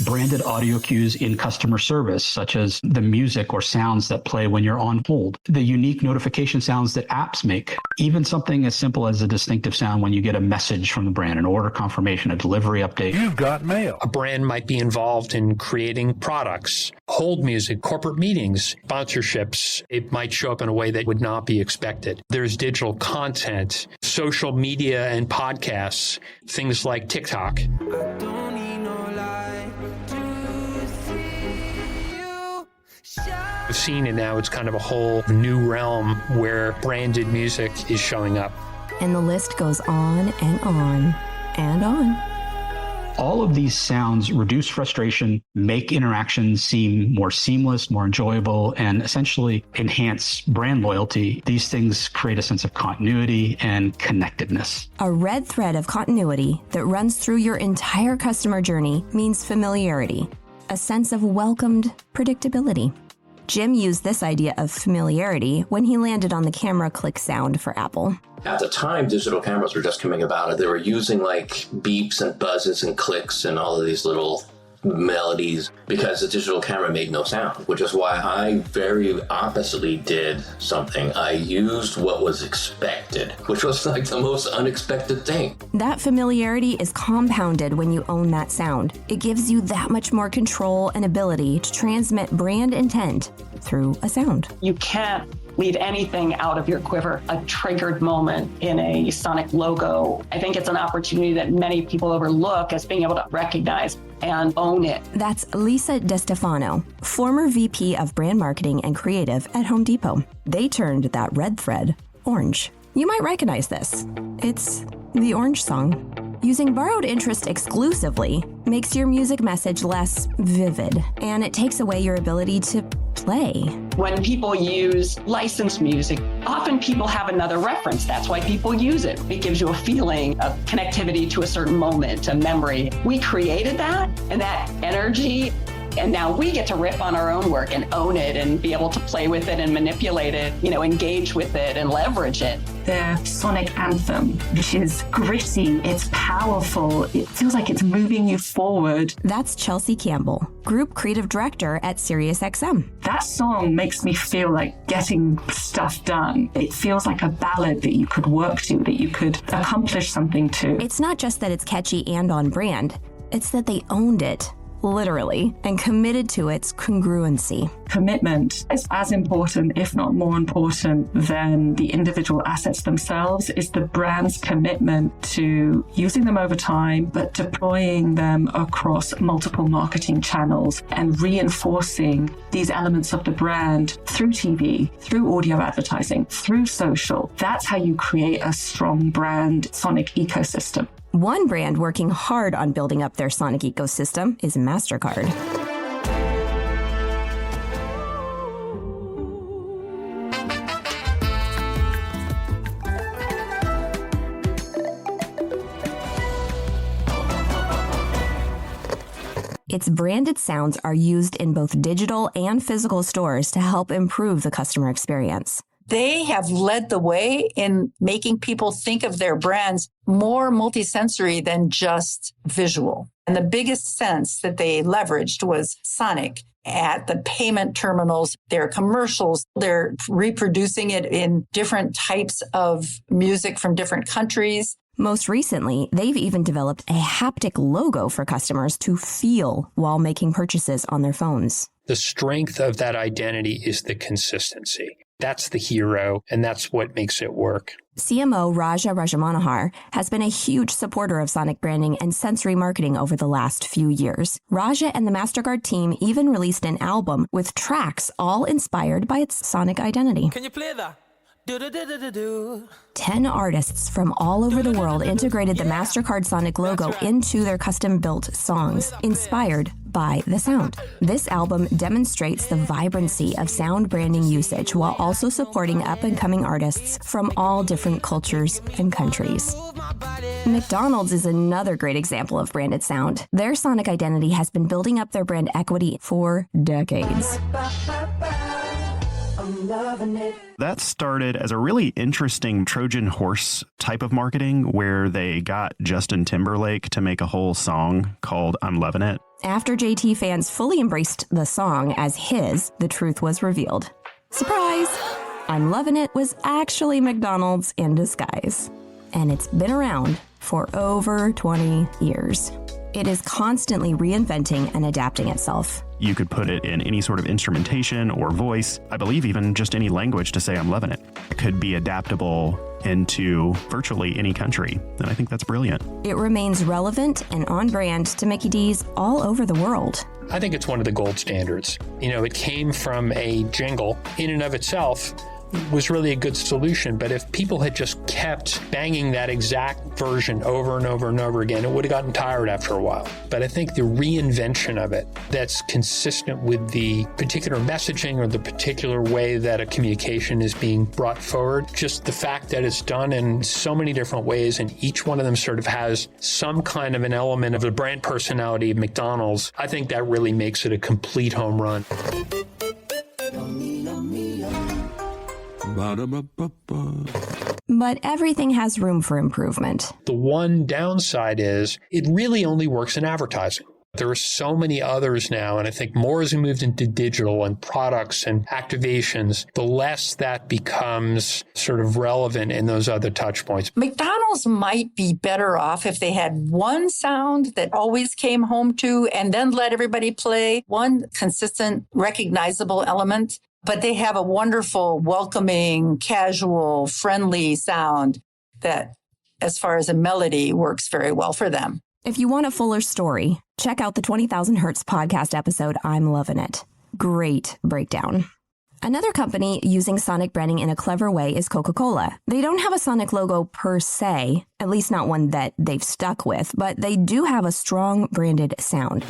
Branded audio cues in customer service, such as the music or sounds that play when you're on hold, the unique notification sounds that apps make, even something as simple as a distinctive sound when you get a message from the brand, an order confirmation, a delivery update. You've got mail. A brand might be involved in creating products, hold music, corporate meetings, sponsorships. It might show up in a way that would not be expected. There's digital content, social media and podcasts, things like TikTok. I've seen it now. It's kind of a whole new realm where branded music is showing up. And the list goes on and on and on. All of these sounds reduce frustration, make interactions seem more seamless, more enjoyable, and essentially enhance brand loyalty. These things create a sense of continuity and connectedness. A red thread of continuity that runs through your entire customer journey means familiarity, a sense of welcomed predictability. Jim used this idea of familiarity when he landed on the camera click sound for Apple. At the time, digital cameras were just coming about, and they were using like beeps and buzzes and clicks and all of these little melodies because the digital camera made no sound, which is why I very oppositely did something. I used what was expected, which was like the most unexpected thing. That familiarity is compounded when you own that sound. It gives you that much more control and ability to transmit brand intent through a sound. You can't leave anything out of your quiver. A triggered moment in a sonic logo, I think it's an opportunity that many people overlook as being able to recognize and own it. That's Lisa DeStefano, former VP of Brand Marketing and Creative at Home Depot. They turned that red thread orange. You might recognize this. It's the Orange Song. Using borrowed interest exclusively makes your music message less vivid, and it takes away your ability to play. When people use licensed music, often people have another reference. That's why people use it. It gives you a feeling of connectivity to a certain moment, a memory. We created that, and that energy, and now we get to riff on our own work and own it and be able to play with it and manipulate it, engage with it and leverage it. The sonic anthem, which is gritty, it's powerful, it feels like it's moving you forward. That's Chelsea Campbell, Group Creative Director at SiriusXM. That song makes me feel like getting stuff done. It feels like a ballad that you could work to, that you could accomplish something to. It's not just that it's catchy and on brand, it's that they owned it. Literally, and committed to its congruency. Commitment is as important, if not more important, than the individual assets themselves, is the brand's commitment to using them over time, but deploying them across multiple marketing channels and reinforcing these elements of the brand through TV, through audio advertising, through social. That's how you create a strong brand sonic ecosystem. One brand working hard on building up their sonic ecosystem is MasterCard. Its branded sounds are used in both digital and physical stores to help improve the customer experience. They have led the way in making people think of their brands more multisensory than just visual. And the biggest sense that they leveraged was sonic. at the payment terminals, their commercials. They're reproducing it in different types of music from different countries. Most recently, they've even developed a haptic logo for customers to feel while making purchases on their phones. The strength of that identity is the consistency. That's the hero, and that's what makes it work. CMO Raja Rajamanohar has been a huge supporter of sonic branding and sensory marketing over the last few years. Raja and the MasterCard team even released an album with tracks all inspired by its sonic identity. Can you play that? 10 artists from all over the world integrated the MasterCard Sonic logo into their custom-built songs, inspired by the sound. This album demonstrates the vibrancy of sound branding usage while also supporting up-and-coming artists from all different cultures and countries. McDonald's is another great example of branded sound. Their sonic identity has been building up their brand equity for decades. That started as a really interesting Trojan horse type of marketing where they got Justin Timberlake to make a whole song called I'm Lovin' It. After JT fans fully embraced the song as his, the truth was revealed. Surprise! I'm Lovin' It was actually McDonald's in disguise. And it's been around for over 20 years. It is constantly reinventing and adapting itself. You could put it in any sort of instrumentation or voice, I believe even just any language to say I'm loving it. It could be adaptable into virtually any country, and I think that's brilliant. It remains relevant and on brand to Mickey D's all over the world. I think it's one of the gold standards. It came from a jingle in and of itself. Was really a good solution, but if people had just kept banging that exact version over and over and over again, it would have gotten tired after a while. But I think the reinvention of it that's consistent with the particular messaging or the particular way that a communication is being brought forward, just the fact that it's done in so many different ways and each one of them sort of has some kind of an element of the brand personality of McDonald's, I think that really makes it a complete home run. But everything has room for improvement. The one downside is it really only works in advertising. There are so many others now, and I think more as we moved into digital and products and activations, the less that becomes sort of relevant in those other touch points. McDonald's might be better off if they had one sound that always came home to and then let everybody play one consistent, recognizable element. But they have a wonderful, welcoming, casual, friendly sound that, as far as a melody, works very well for them. If you want a fuller story, check out the 20,000 Hertz podcast episode, I'm Lovin' It. Great breakdown. Another company using sonic branding in a clever way is Coca-Cola. They don't have a sonic logo per se, at least not one that they've stuck with, but they do have a strong branded sound.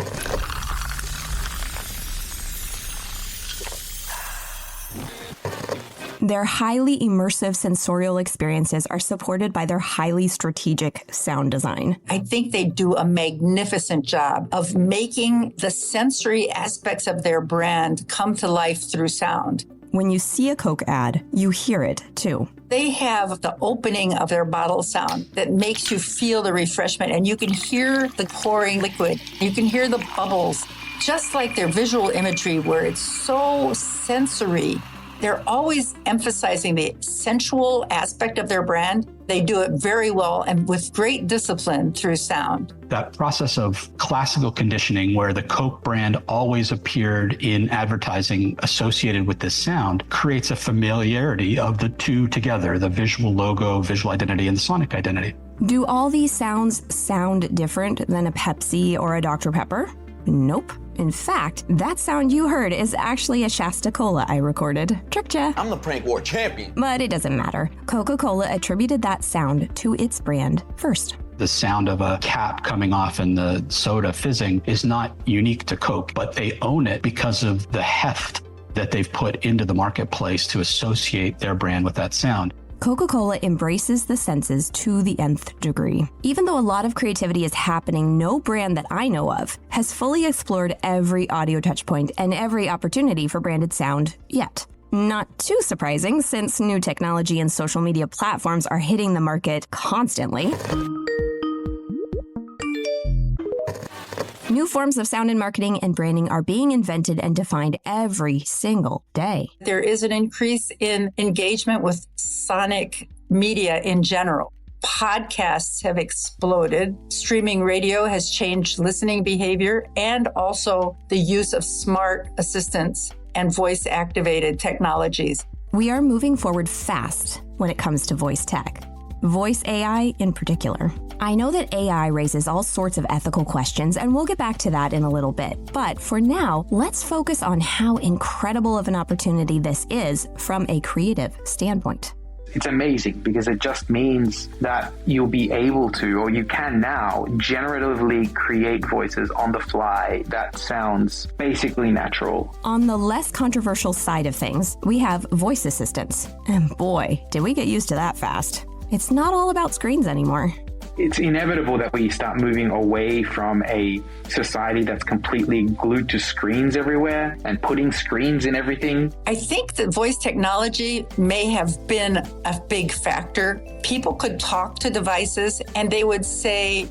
Their highly immersive sensorial experiences are supported by their highly strategic sound design. I think they do a magnificent job of making the sensory aspects of their brand come to life through sound. When you see a Coke ad, you hear it too. They have the opening of their bottle sound that makes you feel the refreshment, and you can hear the pouring liquid. You can hear the bubbles, just like their visual imagery where it's so sensory. They're always emphasizing the sensual aspect of their brand. They do it very well and with great discipline through sound. That process of classical conditioning where the Coke brand always appeared in advertising associated with this sound creates a familiarity of the two together, the visual logo, visual identity, and the sonic identity. Do all these sounds sound different than a Pepsi or a Dr. Pepper? Nope. In fact, that sound you heard is actually a Shasta Cola I recorded. Tricked ya. I'm the prank war champion. But it doesn't matter. Coca-Cola attributed that sound to its brand first. The sound of a cap coming off and the soda fizzing is not unique to Coke, but they own it because of the heft that they've put into the marketplace to associate their brand with that sound. Coca-Cola embraces the senses to the nth degree. Even though a lot of creativity is happening, no brand that I know of has fully explored every audio touchpoint and every opportunity for branded sound yet. Not too surprising, since new technology and social media platforms are hitting the market constantly. New forms of sound in marketing and branding are being invented and defined every single day. There is an increase in engagement with sonic media in general. Podcasts have exploded. Streaming radio has changed listening behavior, and also the use of smart assistants and voice-activated technologies. We are moving forward fast when it comes to voice tech. Voice AI in particular. I know that AI raises all sorts of ethical questions, and we'll get back to that in a little bit. But for now, let's focus on how incredible of an opportunity this is from a creative standpoint. It's amazing because it just means that you'll be able to, or you can now, generatively create voices on the fly that sounds basically natural. On the less controversial side of things, we have voice assistants. And boy, did we get used to that fast. It's not all about screens anymore. It's inevitable that we start moving away from a society that's completely glued to screens everywhere and putting screens in everything. I think that voice technology may have been a big factor. People could talk to devices and they would say,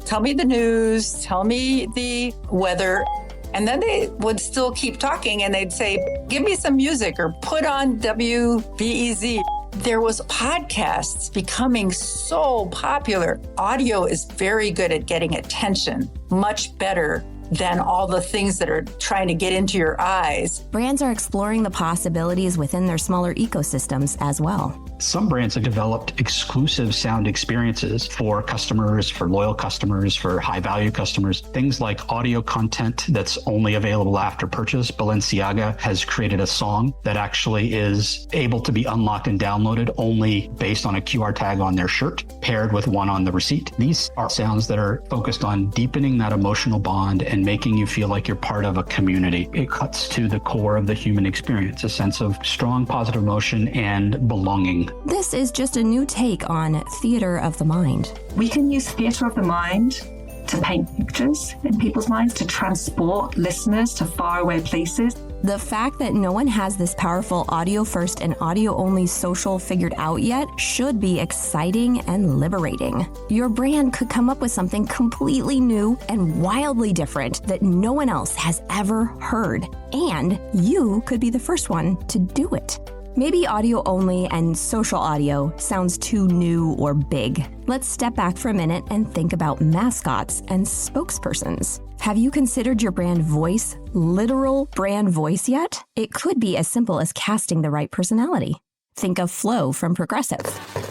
tell me the news, tell me the weather. And then they would still keep talking and they'd say, give me some music or put on WBEZ. There was podcasts becoming so popular. Audio is very good at getting attention, much better than all the things that are trying to get into your eyes. Brands are exploring the possibilities within their smaller ecosystems as well. Some brands have developed exclusive sound experiences for customers, for loyal customers, for high-value customers. Things like audio content that's only available after purchase. Balenciaga has created a song that actually is able to be unlocked and downloaded only based on a QR tag on their shirt, paired with one on the receipt. These are sounds that are focused on deepening that emotional bond and making you feel like you're part of a community. It cuts to the core of the human experience, a sense of strong positive emotion and belonging. This is just a new take on theater of the mind. We can use theater of the mind to paint pictures in people's minds, to transport listeners to faraway places. The fact that no one has this powerful audio first and audio only social figured out yet should be exciting and liberating. Your brand could come up with something completely new and wildly different that no one else has ever heard. And you could be the first one to do it. Maybe audio only and social audio sounds too new or big. Let's step back for a minute and think about mascots and spokespersons. Have you considered your brand voice, literal brand voice yet? It could be as simple as casting the right personality. Think of Flo from Progressive.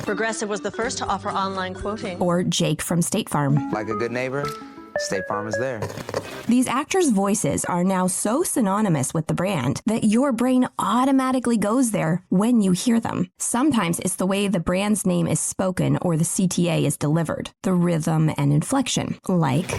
Progressive was the first to offer online quoting. Or Jake from State Farm. Like a good neighbor, State Farm is there. These actors' voices are now so synonymous with the brand that your brain automatically goes there when you hear them. Sometimes it's the way the brand's name is spoken or the CTA is delivered, the rhythm and inflection, like...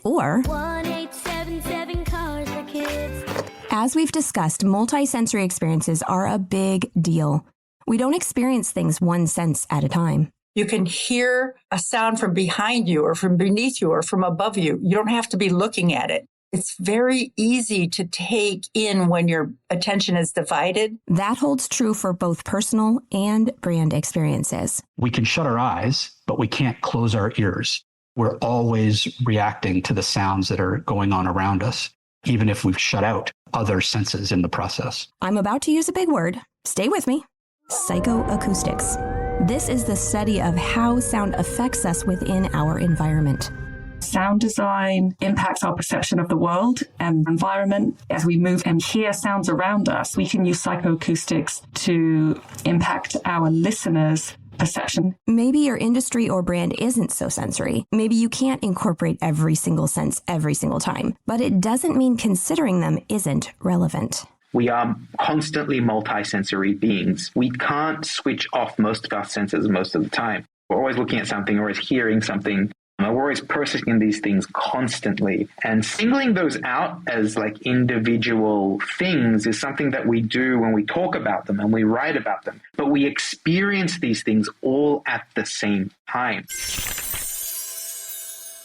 Or... 1877 cars for kids. As we've discussed, multi-sensory experiences are a big deal. We don't experience things one sense at a time. You can hear a sound from behind you or from beneath you or from above you. You don't have to be looking at it. It's very easy to take in when your attention is divided. That holds true for both personal and brand experiences. We can shut our eyes, but we can't close our ears. We're always reacting to the sounds that are going on around us, even if we've shut out other senses in the process. I'm about to use a big word. Stay with me. Psychoacoustics. This is the study of how sound affects us within our environment. Sound design impacts our perception of the world and environment. As we move and hear sounds around us, we can use psychoacoustics to impact our listeners' perception. Maybe your industry or brand isn't so sensory. Maybe you can't incorporate every single sense every single time, but it doesn't mean considering them isn't relevant. We are constantly multisensory beings. We can't switch off most of our senses most of the time. We're always looking at something, always hearing something. We're always processing these things constantly. And singling those out as like individual things is something that we do when we talk about them and we write about them. But we experience these things all at the same time.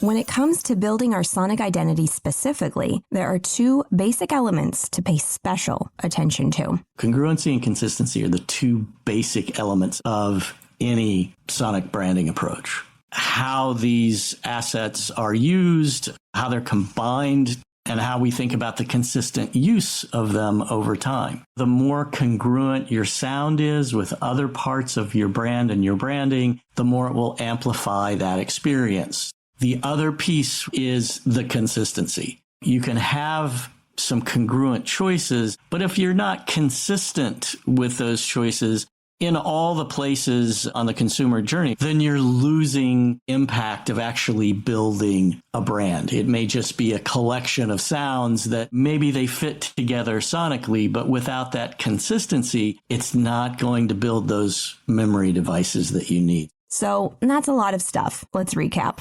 When it comes to building our sonic identity specifically, there are two basic elements to pay special attention to. Congruency and consistency are the two basic elements of any sonic branding approach. how these assets are used, how they're combined, and how we think about the consistent use of them over time. The more congruent your sound is with other parts of your brand and your branding, the more it will amplify that experience. The other piece is the consistency. You can have some congruent choices, but if you're not consistent with those choices in all the places on the consumer journey, then you're losing impact of actually building a brand. It may just be a collection of sounds that maybe they fit together sonically, but without that consistency, it's not going to build those memory devices that you need. So that's a lot of stuff. Let's recap.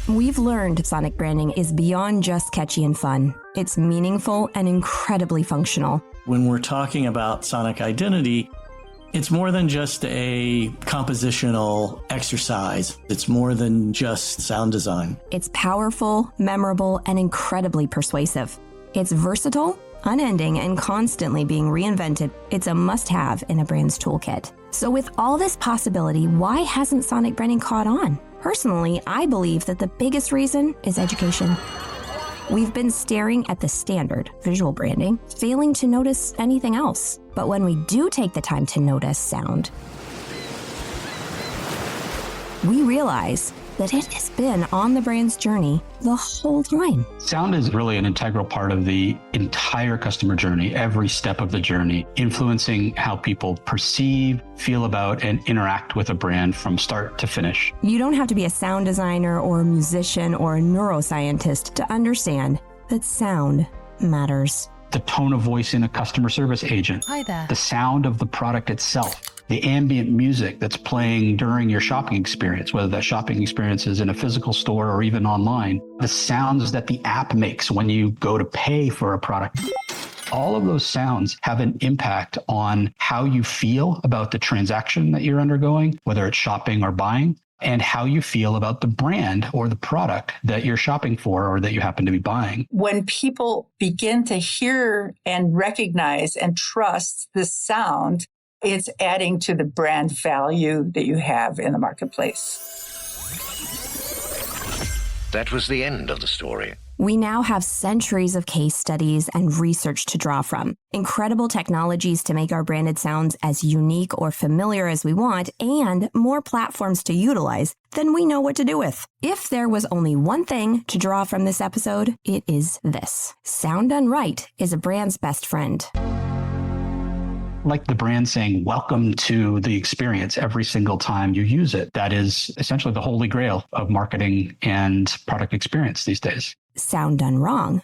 We've learned sonic branding is beyond just catchy and fun. It's meaningful and incredibly functional. When we're talking about sonic identity, it's more than just a compositional exercise. It's more than just sound design. It's powerful, memorable, and incredibly persuasive. It's versatile, unending, and constantly being reinvented. It's a must-have in a brand's toolkit. So with all this possibility, why hasn't sonic branding caught on? Personally, I believe that the biggest reason is education. We've been staring at the standard visual branding, failing to notice anything else. But when we do take the time to notice sound, we realize that it has been on the brand's journey the whole time. Sound is really an integral part of the entire customer journey, every step of the journey, influencing how people perceive, feel about, and interact with a brand from start to finish. You don't have to be a sound designer or a musician or a neuroscientist to understand that sound matters. The tone of voice in a customer service agent. Hi there. The sound of the product itself. The ambient music that's playing during your shopping experience, whether that shopping experience is in a physical store or even online. The sounds that the app makes when you go to pay for a product. All of those sounds have an impact on how you feel about the transaction that you're undergoing, whether it's shopping or buying, and how you feel about the brand or the product that you're shopping for or that you happen to be buying. When people begin to hear and recognize and trust the sound, it's adding to the brand value that you have in the marketplace. That was the end of the story. We now have centuries of case studies and research to draw from, incredible technologies to make our branded sounds as unique or familiar as we want, and more platforms to utilize than we know what to do with. If there was only one thing to draw from this episode, it is this. Sound done right is a brand's best friend. Like the brand saying, welcome to the experience every single time you use it. That is essentially the holy grail of marketing and product experience these days. Sound done wrong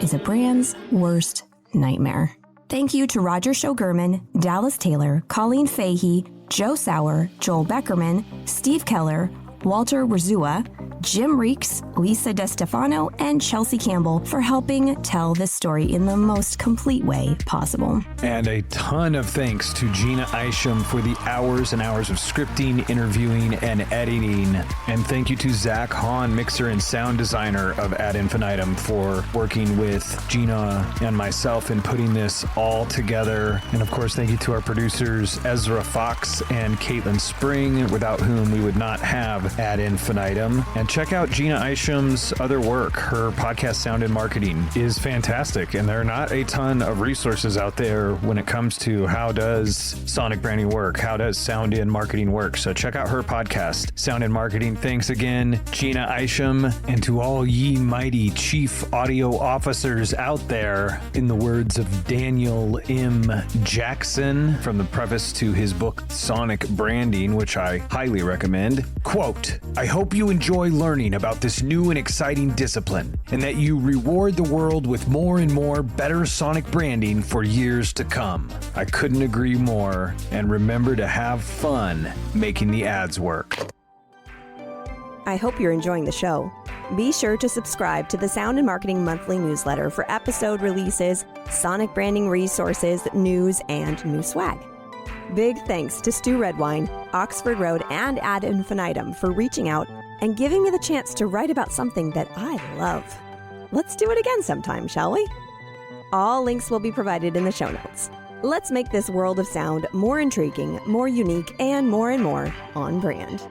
is a brand's worst nightmare. Thank you to Roger Shogurman, Dallas Taylor, Colleen Fahey, Joe Sauer, Joel Beckerman, Steve Keller, Walter Warzua, Jim Reeks, Lisa DeStefano, and Chelsea Campbell for helping tell this story in the most complete way possible. And a ton of thanks to Gina Isham for the hours and hours of scripting, interviewing, and editing. And thank you to Zach Hahn, mixer and sound designer of Ad Infinitum, for working with Gina and myself in putting this all together. And of course, thank you to our producers, Ezra Fox and Caitlin Spring, without whom we would not have Ad Infinitum. And check out Gina Isham's other work. Her podcast, Sound and Marketing, is fantastic. And there are not a ton of resources out there when it comes to how does sonic branding work? How does sound and marketing work? So check out her podcast, Sound and Marketing. Thanks again, Gina Isham. And to all ye mighty chief audio officers out there, in the words of Daniel M. Jackson from the preface to his book, Sonic Branding, which I highly recommend, quote, "I hope you enjoy learning about this new and exciting discipline, and that you reward the world with more and more better sonic branding for years to come." I couldn't agree more, and remember to have fun making the ads work. I hope you're enjoying the show. Be sure to subscribe to the Sound and Marketing Monthly newsletter for episode releases, sonic branding resources, news, and new swag. Big thanks to Stu Redwine, Oxford Road, and Ad Infinitum for reaching out and giving me the chance to write about something that I love. Let's do it again sometime, shall we? All links will be provided in the show notes. Let's make this world of sound more intriguing, more unique, and more on brand.